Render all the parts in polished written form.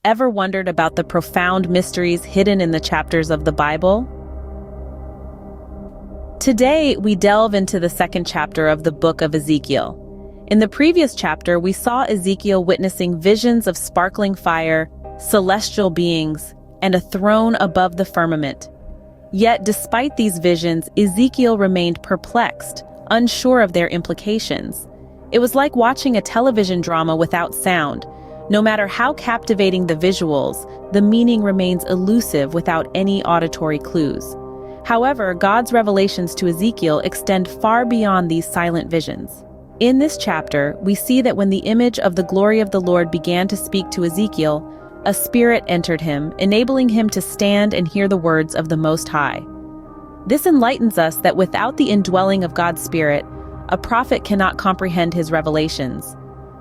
Ever wondered about the profound mysteries hidden in the chapters of the Bible? Today, we delve into the second chapter of the book of Ezekiel. In the previous chapter, we saw Ezekiel witnessing visions of sparkling fire, celestial beings, and a throne above the firmament. Yet, despite these visions, Ezekiel remained perplexed, unsure of their implications. It was like watching a television drama without sound. No matter how captivating the visuals, the meaning remains elusive without any auditory clues. However, God's revelations to Ezekiel extend far beyond these silent visions. In this chapter, we see that when the image of the glory of the Lord began to speak to Ezekiel, a spirit entered him, enabling him to stand and hear the words of the Most High. This enlightens us that without the indwelling of God's Spirit, a prophet cannot comprehend his revelations.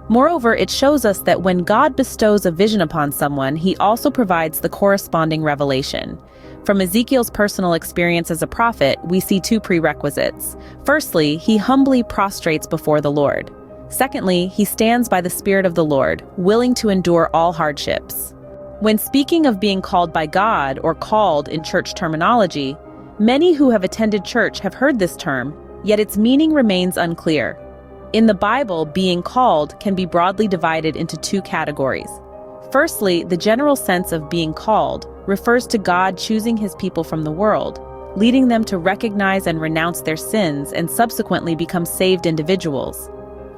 Moreover, it shows us that when God bestows a vision upon someone, he also provides the corresponding revelation. From Ezekiel's personal experience as a prophet, we see two prerequisites. Firstly, he humbly prostrates before the Lord. Secondly, he stands by the Spirit of the Lord, willing to endure all hardships. When speaking of being called by God, or called in church terminology, many who have attended church have heard this term, yet its meaning remains unclear. In the Bible, being called can be broadly divided into two categories. Firstly, the general sense of being called refers to God choosing his people from the world, leading them to recognize and renounce their sins and subsequently become saved individuals.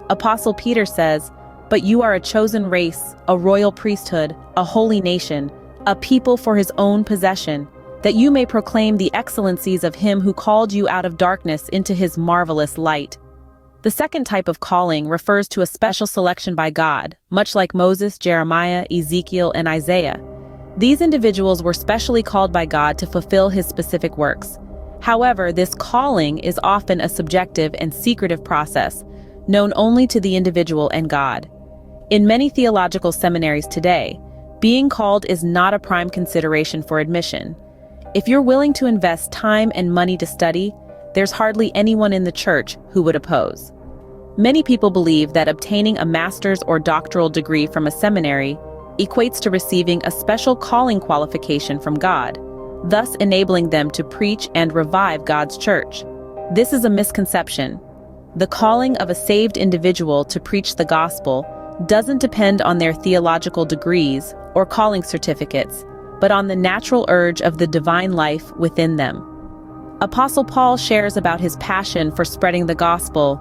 Apostle Peter says, "But you are a chosen race, a royal priesthood, a holy nation, a people for his own possession, that you may proclaim the excellencies of him who called you out of darkness into his marvelous light." The second type of calling refers to a special selection by God, much like Moses, Jeremiah, Ezekiel, and Isaiah. These individuals were specially called by God to fulfill his specific works. However, this calling is often a subjective and secretive process, known only to the individual and God. In many theological seminaries today, being called is not a prime consideration for admission. If you're willing to invest time and money to study, there's hardly anyone in the church who would oppose. Many people believe that obtaining a master's or doctoral degree from a seminary equates to receiving a special calling qualification from God, thus enabling them to preach and revive God's church. This is a misconception. The calling of a saved individual to preach the gospel doesn't depend on their theological degrees or calling certificates, but on the natural urge of the divine life within them. Apostle Paul shares about his passion for spreading the gospel.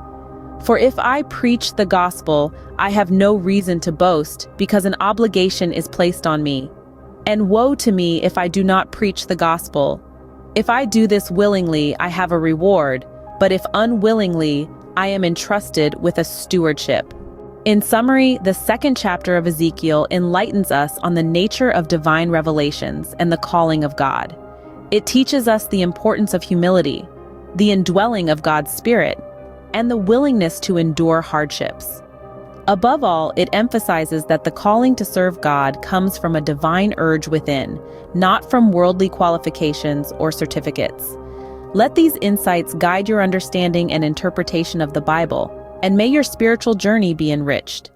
"For if I preach the gospel, I have no reason to boast, because an obligation is placed on me. And woe to me if I do not preach the gospel. If I do this willingly, I have a reward, but if unwillingly, I am entrusted with a stewardship." In summary, the second chapter of Ezekiel enlightens us on the nature of divine revelations and the calling of God. It teaches us the importance of humility, the indwelling of God's Spirit, and the willingness to endure hardships. Above all, it emphasizes that the calling to serve God comes from a divine urge within, not from worldly qualifications or certificates. Let these insights guide your understanding and interpretation of the Bible, and may your spiritual journey be enriched.